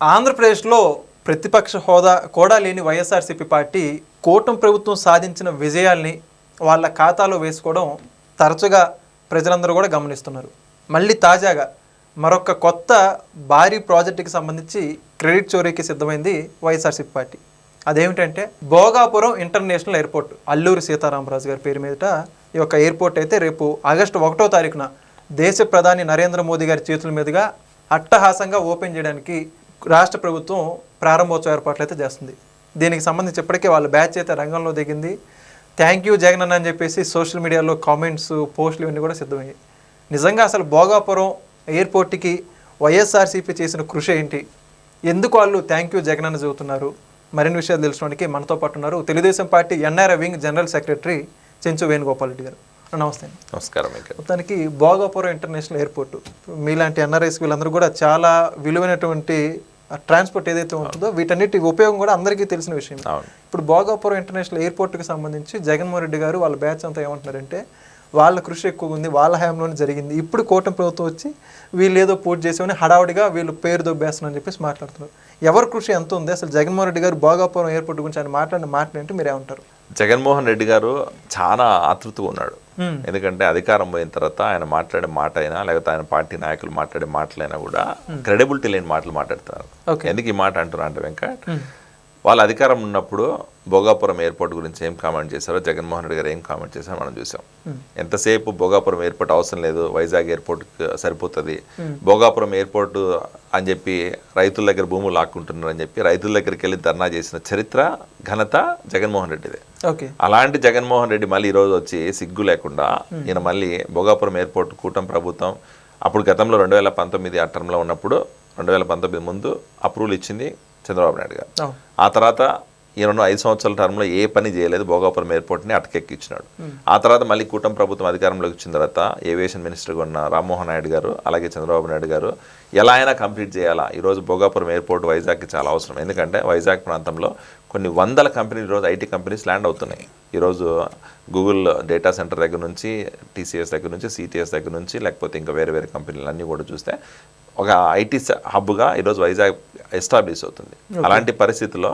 ఆంధ్రప్రదేశ్లో ప్రతిపక్ష హోదా కూడా లేని వైఎస్ఆర్సీపీ పార్టీ కూటమి ప్రభుత్వం సాధించిన విజయాల్ని వాళ్ళ ఖాతాలో వేసుకోవడం తరచుగా ప్రజలందరూ కూడా గమనిస్తున్నారు. మళ్ళీ తాజాగా మరొక కొత్త భారీ ప్రాజెక్టుకి సంబంధించి క్రెడిట్ చోరీకి సిద్ధమైంది వైఎస్ఆర్సీపీ పార్టీ. అదేమిటంటే భోగాపురం ఇంటర్నేషనల్ ఎయిర్పోర్ట్, అల్లూరి సీతారామరాజు గారి పేరు మీదట ఈ యొక్క ఎయిర్పోర్ట్ అయితే రేపు ఆగస్టు 1వ తారీఖున దేశ ప్రధాని నరేంద్ర మోదీ గారి చేతుల మీదుగా అట్టహాసంగా ఓపెన్ చేయడానికి రాష్ట్ర ప్రభుత్వం ప్రారంభోత్సవ ఏర్పాట్లు అయితే చేస్తుంది. దీనికి సంబంధించి ఇప్పటికే వాళ్ళ బ్యాచ్ అయితే రంగంలో దిగింది. థ్యాంక్ యూ జగన్ అన్న అని చెప్పేసి సోషల్ మీడియాలో కామెంట్స్, పోస్టులు ఇవన్నీ కూడా సిద్ధమయ్యాయి. నిజంగా అసలు భోగాపురం ఎయిర్పోర్ట్కి వైఎస్ఆర్సీపీ చేసిన కృషి ఏంటి, ఎందుకు వాళ్ళు థ్యాంక్ యూ జగన్ అన్న చెబుతున్నారు, మరిన్ని విషయాలు తెలుసుకోవడానికి మనతో పాటు ఉన్నారు Telugu Desam party NRI wing general secretary Chenchu Venugopal Reddy గారు. నమస్తే. నమస్కారం. మొత్తానికి భోగాపురం ఇంటర్నేషనల్ ఎయిర్పోర్ట్ మీలాంటి ఎన్ఆర్ఐస్ వీళ్ళందరూ కూడా చాలా విలువైనటువంటి ట్రాన్స్పోర్ట్ ఏదైతే ఉంటుందో వీటన్నిటి ఉపయోగం కూడా అందరికీ తెలిసిన విషయం. ఇప్పుడు భోగాపురం ఇంటర్నేషనల్ ఎయిర్పోర్ట్కి సంబంధించి జగన్మోహన్ రెడ్డి గారు వాళ్ళ బ్యాచ్ అంతా ఏమంటున్నారంటే వాళ్ళ కృషి ఎక్కువ ఉంది, వాళ్ళ హయాంలోనే జరిగింది, ఇప్పుడు కూటమి ప్రభుత్వం వచ్చి వీళ్ళు ఏదో పూర్తి చేసామని హడావుడిగా వీళ్ళు పేరు దొబ్బేస్తున్నారని చెప్పేసి మాట్లాడుతున్నారు. ఎవరి కృషి ఎంత ఉంది అసలు? జగన్మోహన్ రెడ్డి గారు భోగాపురం ఎయిర్పోర్ట్ గురించి ఆయన మాట్లాడిన మాట్లాడంటే మీరు ఏమంటారు? జగన్మోహన్ రెడ్డి గారు చాలా ఆతృతగా ఉన్నాడు. ఎందుకంటే అధికారం పోయిన తర్వాత ఆయన మాట్లాడే మాట అయినా లేకపోతే ఆయన పార్టీ నాయకులు మాట్లాడే మాటలైనా కూడా క్రెడిబిలిటీ లేని మాటలు మాట్లాడుతున్నారు. ఎందుకు ఈ మాట అంటున్నారు అంటే వెంకట్, వాళ్ళ అధికారం ఉన్నప్పుడు భోగాపురం ఎయిర్పోర్ట్ గురించి ఏం కామెంట్ చేశారో, జగన్మోహన్ రెడ్డి గారు ఏం కామెంట్ చేశారో మనం చూసాం. ఎంతసేపు భోగాపురం ఎయిర్పోర్ట్ అవసరం లేదు, వైజాగ్ ఎయిర్పోర్ట్ సరిపోతుంది, భోగాపురం ఎయిర్పోర్ట్ అని చెప్పి రైతుల దగ్గర భూములు లాక్కుంటున్నారు అని చెప్పి రైతుల దగ్గరికి వెళ్ళి ధర్నా చేసిన చరిత్ర ఘనత జగన్మోహన్ రెడ్డిదే. అలాంటి జగన్మోహన్ రెడ్డి మళ్ళీ ఈరోజు వచ్చి సిగ్గు లేకుండా ఈయన మళ్ళీ భోగాపురం ఎయిర్పోర్ట్ కూటమి ప్రభుత్వం అప్పుడు గతంలో 2019 ఆ టర్మ్లో ఉన్నప్పుడు 2019 ముందు అప్రూవల్ ఇచ్చింది చంద్రబాబు నాయుడు గారు. ఆ తర్వాత ఈయన 5 సంవత్సరాల టర్మ్లో ఏ పని చేయలేదు, భోగాపురం ఎయిర్పోర్ట్ని అటకెక్కించినాడు. ఆ తర్వాత మళ్ళీ కూటమి ప్రభుత్వం అధికారంలోకి వచ్చిన తర్వాత ఏవియేషన్ మినిస్టర్గా ఉన్న రామ్మోహన్ నాయుడు గారు అలాగే చంద్రబాబు నాయుడు గారు ఎలా అయినా కంప్లీట్ చేయాలా, ఈరోజు భోగాపురం ఎయిర్పోర్ట్ వైజాగ్కి చాలా అవసరం. ఎందుకంటే వైజాగ్ ప్రాంతంలో కొన్ని వందల కంపెనీలు ఈరోజు ఐటీ కంపెనీస్ ల్యాండ్ అవుతున్నాయి. ఈరోజు గూగుల్ డేటా సెంటర్ దగ్గర నుంచి, టీసీఎస్ దగ్గర నుంచి, సిటీఎస్ దగ్గర నుంచి, లేకపోతే ఇంకా వేరే వేరే కంపెనీలు అన్నీ కూడా చూస్తే ఒక ఐటీ హబ్గా ఈరోజు వైజాగ్ ఎస్టాబ్లిష్ అవుతుంది. అలాంటి పరిస్థితుల్లో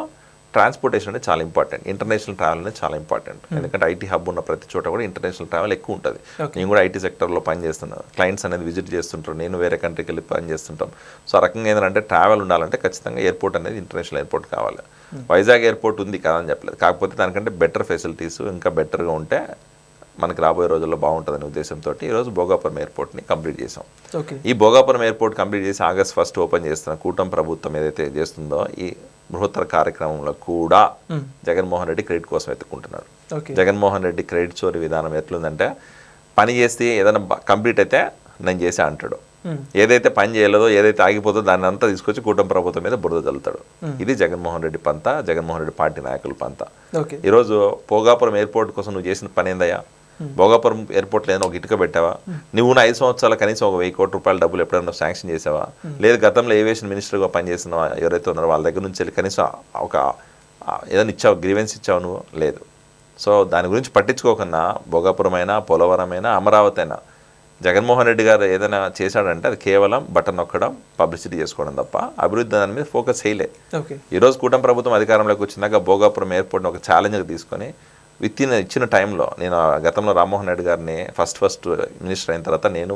ట్రాన్స్పోర్టేషన్ అనేది చాలా ఇంపార్టెంట్, ఇంటర్నేషనల్ ట్రావెల్ అనేది చాలా ఇంపార్టెంట్. ఎందుకంటే ఐటీ హబ్ ఉన్న ప్రతి చోట కూడా ఇంటర్నేషనల్ ట్రావెల్ ఎక్కువ ఉంటుంది. నేను కూడా ఐటీ సెక్టర్లో పనిచేస్తున్నాను, క్లయింట్స్ అనేది విజిట్ చేస్తుంటారు, నేను వేరే కంట్రీకి వెళ్ళి పనిచేస్తుంటాం. సో ఆ రకంగా ఏంటంటే ట్రావెల్ ఉండాలంటే ఖచ్చితంగా ఎయిర్పోర్ట్ అనేది ఇంటర్నేషనల్ ఎయిర్పోర్ట్ కావాలి. వైజాగ్ ఎయిర్పోర్ట్ ఉంది కాదని చెప్పలేదు, కాకపోతే దానికంటే బెటర్ ఫెసిలిటీస్ ఇంకా బెటర్గా ఉంటే మనకి రాబోయే రోజుల్లో బాగుంటుందనే ఉద్దేశంతో ఈరోజు భోగాపురం ఎయిర్పోర్ట్ని కంప్లీట్ చేసాం. ఈ భోగాపురం ఎయిర్పోర్ట్ కంప్లీట్ చేసి ఆగస్ట్ 1 ఓపెన్ చేస్తున్న కూటమి ప్రభుత్వం ఏదైతే చేస్తుందో ఈ బృహత్తర కార్యక్రమంలో కూడా జగన్మోహన్ రెడ్డి క్రెడిట్ కోసం ఎత్తుకుంటున్నాడు. జగన్మోహన్ రెడ్డి క్రెడిట్ చోరీ విధానం ఎట్లుందంటే పని చేస్తే ఏదైనా కంప్లీట్ అయితే నేను చేసా అంటాడు, ఏదైతే పని చేయలేదో ఏదైతే ఆగిపోతుందో దాన్ని అంతా తీసుకొచ్చి కూటమి ప్రభుత్వం మీద బురద చల్లుతాడు. ఇది జగన్మోహన్ రెడ్డి పంత, జగన్మోహన్ రెడ్డి పార్టీ నాయకుల పంత. ఈరోజు భోగాపురం ఎయిర్పోర్ట్ కోసం నువ్వు చేసిన పని ఏందయ్యా? భోగాపురం ఎయిర్పోర్ట్లో ఏదైనా ఒక ఇటుక పెట్టావా? నువ్వు 5 సంవత్సరాల కనీసం ఒక 1000 కోట్ల రూపాయల డబ్బులు ఎప్పుడైనా శాంక్షన్ చేసావా? లేదు గతంలో ఏవియేషన్ మినిస్టర్గా పనిచేసిన ఎవరైతే ఉన్నారో వాళ్ళ దగ్గర నుంచి వెళ్ళి కనీసం ఒక ఏదైనా ఇచ్చావు, గ్రీవెన్స్ ఇచ్చావు? నువ్వు లేదు. సో దాని గురించి పట్టించుకోకుండా భోగాపురం అయినా, పోలవరం అయినా, అమరావతి అయినా జగన్మోహన్ రెడ్డి గారు ఏదైనా చేశాడంటే అది కేవలం బటన్ నొక్కడం, పబ్లిసిటీ చేసుకోవడం తప్ప అభివృద్ధి దాని మీద ఫోకస్ చేయలేదు. ఈరోజు కూటమి ప్రభుత్వం అధికారంలోకి వచ్చినాక భోగాపురం ఎయిర్పోర్ట్ని ఒక ఛాలెంజ్గా తీసుకొని ఇచ్చిన టైంలో నేను గతంలో రామ్మోహన్ రెడ్డి గారిని ఫస్ట్ మినిస్టర్ అయిన తర్వాత నేను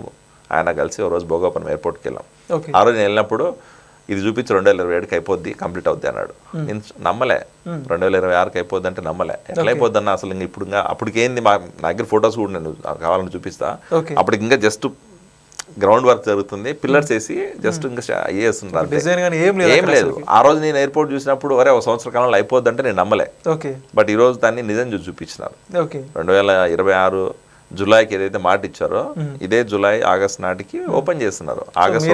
ఆయన కలిసి ఒక రోజు భోగాపురం ఎయిర్పోర్ట్కి వెళ్ళాం. ఆ రోజు నేను వెళ్ళినప్పుడు ఇది చూపించి 2027కి అయిపోద్ది, కంప్లీట్ అవుద్ది అన్నాడు. నేను నమ్మలే. 2026కి అయిపోద్ది అంటే నమ్మలే. ఎట్లా అయిపోద్ది అన్న అసలు ఇంకా ఇప్పుడు అప్పటికేంది నా దగ్గర ఫొటోస్ కూడా నేను కావాలని చూపిస్తా. అప్పటికి ఇంకా జస్ట్ గ్రౌండ్ వర్క్ జరుగుతుంది, పిల్లర్స్ వేసి జస్ట్ ఇంకా చేస్తున్నారు, ఏం లేదు. ఆ రోజు నేను ఎయిర్పోర్ట్ చూసినప్పుడు ఒక సంవత్సర కాలంలో అయిపోద్ది అంటే నేను నమ్మలే. బట్ ఈ రోజు దాన్ని నిజం చూపించినారు. 2026 జూలైకి ఏదైతే మాట ఇచ్చారో ఇదే జూలై ఆగస్ట్ నాటికి ఓపెన్ చేస్తున్నారు. ఆగస్ట్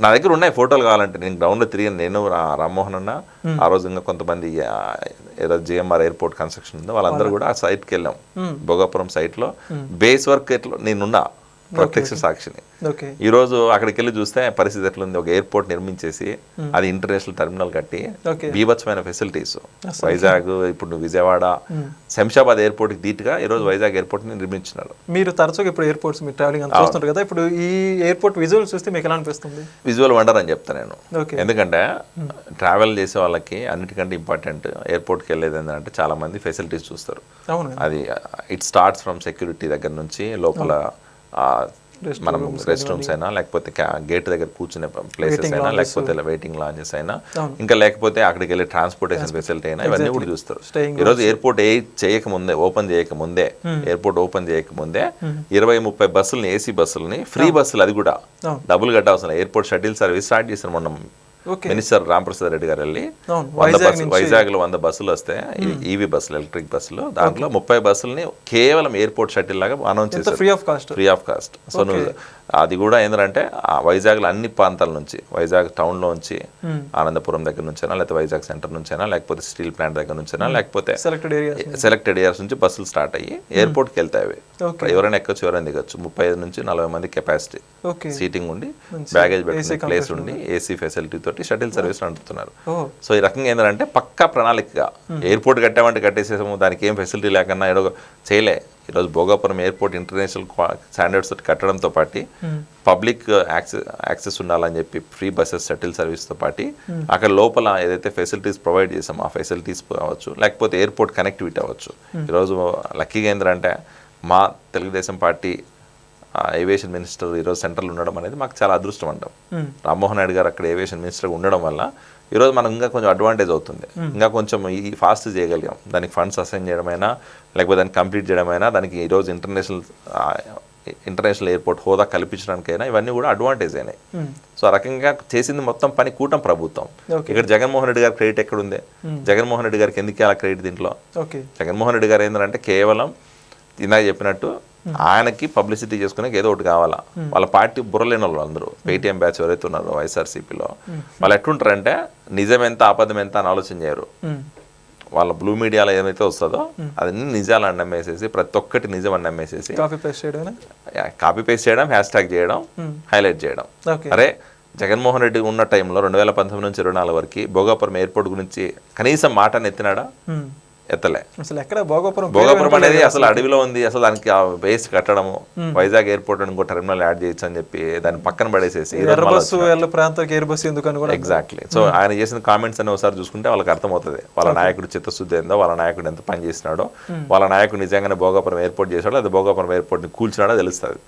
నా దగ్గర ఉన్నాయి ఫోటోలు, కావాలంటే నేను గ్రౌండ్ లో తిరిగి నేను రామ్మోహన్ అన్న ఆ రోజు ఇంకా కొంతమంది ఏదో జిఎంఆర్ ఎయిర్పోర్ట్ కన్స్ట్రక్షన్ ఉందో వాళ్ళందరూ కూడా ఆ సైట్కి వెళ్ళాం. భోగాపురం సైట్ లో బేస్ వర్క్ నేనున్నా ప్రత్యక్ష సాక్షిని. ఓకే. ఈ రోజు అక్కడికి వెళ్ళి చూస్తే పరిస్థితి ఎట్లుంది, ఒక ఎయిర్పోర్ట్ నిర్మించేసి అది ఇంటర్నేషనల్ టెర్మినల్ కట్టి బీభత్సమైన ఫెసిలిటీస్ వైజాగ్, ఇప్పుడు విజయవాడ, శంషాబాద్ ఎయిర్పోర్ట్ కి ధీటుగా ఈ రోజు వైజాగ్ ఎయిర్పోర్ట్ ని నిర్మించినారు. మీరు తరచుగా ఇప్పుడు ఎయిర్పోర్ట్స్ మీరు ట్రావెలింగ్ అంత చూస్తుంటారు కదా, ఇప్పుడు ఈ ఎయిర్పోర్ట్ విజువల్ చూస్తే మీకు ఎలా అనిపిస్తుంది? విజువల్ వండర్ అని చెప్తాను నేను. ఓకే. ఎందుకంటే ట్రావెల్ చేసే వాళ్ళకి అన్నిటికంటే ఇంపార్టెంట్ ఎయిర్పోర్ట్కి వెళ్ళేది ఏంటంటే చాలా మంది ఫెసిలిటీస్ చూస్తారు. అవును. అది ఇట్ స్టార్ట్స్ ఫ్రమ్ సెక్యూరిటీ దగ్గర నుంచి లోపల మనం రెస్ట్ రూమ్స్ అయినా, లేకపోతే గేట్ దగ్గర కూర్చునే ప్లేసెస్ అయినా, లేకపోతే వెయిటింగ్ లాంజెస్ అయినా, ఇంకా లేకపోతే అక్కడికి వెళ్ళి ట్రాన్స్పోర్టేషన్ ఫెసిలిటీ అయినా, ఇవన్నీ కూడా చూస్తారు. ఈరోజు ఎయిర్పోర్ట్ ఓపెన్ చేయకముందే 20-30 బస్సులని, ఏసీ బస్సులని, ఫ్రీ బస్సులు, అది కూడా డబ్బులు కట్టవలసిన ఎయిర్పోర్ట్ షటిల్ సర్వీస్ స్టార్ట్ చేశారు మొన్న మినిస్టర్ రామప్రసాద్ రెడ్డి గారు వెళ్ళి. వైజాగ్ లో 100 బస్సులు వస్తే, ఈవీ బస్సులు, ఎలక్ట్రిక్ బస్సులు, దాంట్లో 30 బస్సులని కేవలం ఎయిర్పోర్ట్ షటిల్ లాగా అనౌన్స్ చేశారు, ఫ్రీ ఆఫ్ కాస్ట్. సో అది కూడా ఏంటంటే వైజాగ్ లో అన్ని ప్రాంతాల నుంచి, వైజాగ్ టౌన్ లో నుంచి, ఆనందపురం దగ్గర నుంచైనా, లేకపోతే వైజాగ్ సెంటర్ నుంచైనా, లేకపోతే స్టీల్ ప్లాంట్ దగ్గర నుంచైనా, లేకపోతే సెలెక్టెడ్ ఏరియాస్ నుంచి బస్సులు స్టార్ట్ అయ్యి ఎయిర్పోర్ట్ కి వెళ్తాయి. ఎవరైనా ఎక్కొచ్చు, ఎవరైనా దిగొచ్చు. 35 నుంచి 40 మంది కెపాసిటీ, సీటింగ్ ఉండి, బ్యాగేజ్ పెట్టుకునే ప్లేస్ ఉండి, ఏసీ ఫెసిలిటీ తోటి షటిల్ సర్వీస్ నడుపుతున్నారు. సో ఈ రకంగా ఏంటంటే పక్కా ప్రణాళికగా ఎయిర్పోర్ట్ కట్టామంటే కట్టేసేసాము, దానికి ఏం ఫెసిలిటీ లేకన్నా ఏదో చేయలే. ఈరోజు భోగాపురం ఎయిర్పోర్ట్ ఇంటర్నేషనల్ స్టాండర్డ్స్ తోటి కట్టడంతో పాటు పబ్లిక్ యాక్సెస్ ఉండాలని చెప్పి ఫ్రీ బస్సెస్, షటిల్ సర్వీస్తో పాటు అక్కడ లోపల ఏదైతే ఫెసిలిటీస్ ప్రొవైడ్ చేసామో ఆ ఫెసిలిటీస్ అవ్వచ్చు, లేకపోతే ఎయిర్పోర్ట్ కనెక్టివిటీ అవ్వచ్చు. ఈరోజు లక్కీగా ఏంటంటే మా తెలుగుదేశం పార్టీ ఏవియేషన్ మినిస్టర్ ఈరోజు సెంట్రల్ ఉండడం అనేది మాకు చాలా అదృష్టం అంటాం. రామ్మోహన్ నాయుడు గారు అక్కడ ఏవియేషన్ మినిస్టర్గా ఉండడం వల్ల ఈరోజు మనకు ఇంకా కొంచెం అడ్వాంటేజ్ అవుతుంది, ఇంకా కొంచెం ఈ ఫాస్ట్ చేయగలిగాం. దానికి ఫండ్స్ అసైన్ చేయడమైనా, లేకపోతే దాన్ని కంప్లీట్ చేయడమైనా, దానికి ఈరోజు ఇంటర్నేషనల్ ఎయిర్పోర్ట్ హోదా కల్పించడానికైనా ఇవన్నీ కూడా అడ్వాంటేజ్ అయినాయి. సో ఆ రకంగా చేసింది మొత్తం పని కూటమి ప్రభుత్వం. ఇక్కడ జగన్మోహన్ రెడ్డి గారి క్రెడిట్ ఎక్కడుంది? జగన్మోహన్ రెడ్డి గారికి ఎందుకు అలా క్రెడిట్ దీంట్లో? జగన్మోహన్ రెడ్డి గారు ఏంటంటే కేవలం ఇందాక చెప్పినట్టు ఆయనకి పబ్లిసిటీ చేసుకునే ఏదో ఒకటి కావాలా. వాళ్ళ పార్టీ బుర్రలేని వాళ్ళు అందరూ పేటీఎం బ్యాచ్ ఎవరైతే ఉన్నారో వైఎస్ఆర్సీపీలో, వాళ్ళు ఎట్లుంటారంటే నిజం ఎంత అబద్ధం ఎంత అని ఆలోచన చేయరు. వాళ్ళ బ్లూ మీడియాలో ఏదైతే వస్తుందో అదన్నీ నిజాలు అని నమ్మేసేసి, ప్రతి ఒక్కటి నిజం అని నమ్మేసేసి కాపీ పేస్ట్ చేయడం, హ్యాష్ ట్యాగ్ చేయడం, హైలైట్ చేయడం. అరే జగన్మోహన్ రెడ్డి ఉన్న టైంలో 2019 నుంచి 24 వరకు భోగాపురం ఎయిర్పోర్ట్ గురించి కనీసం మాట ఎత్తినాడా? ఎత్తలే. అసలు ఎక్కడ భోగాపురం అనేది అసలు అడవిలో ఉంది. అసలు దానికి బేస్ కట్టడము, వైజాగ్ ఎయిర్పోర్ట్ అని ఇంకో టెర్మినల్ యాడ్ చేయొచ్చు అని చెప్పి దాన్ని పక్కన పడేసేసి ఎగ్జాక్ట్లీ. సో ఆయన చేసిన కామెంట్స్ అని ఒకసారి చూసుకుంటే వాళ్ళకి అర్థమవుతుంది వాళ్ళ నాయకుడు చిత్తశుద్ధి ఏందో, వాళ్ళ నాయకుడు ఎంత పని చేసినాడో, వాళ్ళ నాయకుడు నిజంగానే భోగాపురం ఎయిర్పోర్ట్ చేశాడో, అది భోగాపురం ఎయిర్పోర్ట్ ని కూల్చినాడో తెలుస్తుంది.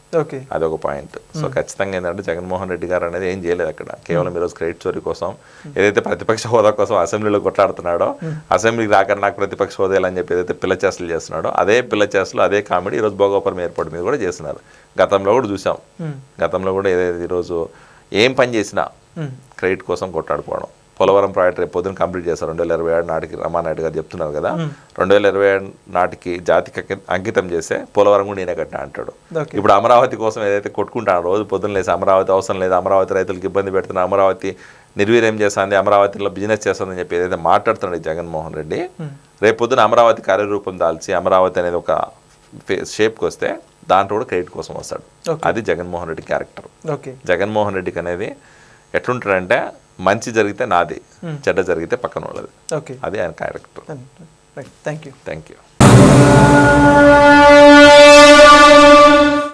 అదొక పాయింట్. సో ఖచ్చితంగా ఏంటంటే జగన్మోహన్ రెడ్డి గారు అనేది ఏం చేయలేదు అక్కడ. కేవలం ఈరోజు క్రెడిట్ చోరీ కోసం, ఏదైతే ప్రతిపక్ష హోదా కోసం అసెంబ్లీలో కొట్లాడుతున్నాడో, అసెంబ్లీకి రాక నాకు ప్రతిపక్ష హోదాలు అని చెప్పి ఏదైతే పిల్ల చేష్టలు చేస్తున్నాడో, అదే పిల్ల చేష్టలు, అదే కామెడీ ఈరోజు భోగాపురం ఎయిర్పోర్ట్ మీద కూడా చేస్తున్నారు. గతంలో కూడా చూసాం. గతంలో కూడా ఏదైతే ఈరోజు ఏం పని చేసినా క్రెడిట్ కోసం కొట్లాడుకోవడం. పోలవరం ప్రాజెక్ట్ రేపు పొద్దున కంప్లీట్ చేస్తారు 2027 నాటికి. రమానాయుడు గారు చెప్తున్నారు కదా, 2027 నాటికి జాతికి అంకితం చేస్తే పోలవరం కూడా నేనే కట్టినా అంటాడు. ఇప్పుడు అమరావతి కోసం ఏదైతే కొట్టుకుంటాను రోజు పొద్దున్న లేసి అమరావతి అవసరం లేదు, అమరావతి రైతులకు ఇబ్బంది పెడుతున్నా, అమరావతి నిర్వీర్యం చేస్తుంది, అమరావతిలో బిజినెస్ చేస్తుందని చెప్పి ఏదైతే మాట్లాడుతున్నాడు జగన్మోహన్ రెడ్డి, రేపు పొద్దున అమరావతి కార్యరూపం దాల్చి అమరావతి అనేది ఒక షేప్కి వస్తే దాంట్లో కూడా క్రెడిట్ కోసం వస్తాడు. అది జగన్మోహన్ రెడ్డి క్యారెక్టర్. జగన్మోహన్ రెడ్డికి అనేది ఎట్లుంటాడంటే మంచి జరిగితే నాది, చెడ్డ జరిగితే పక్కన వాళ్ళది. అది ఆయన క్యారెక్టర్. Thank you.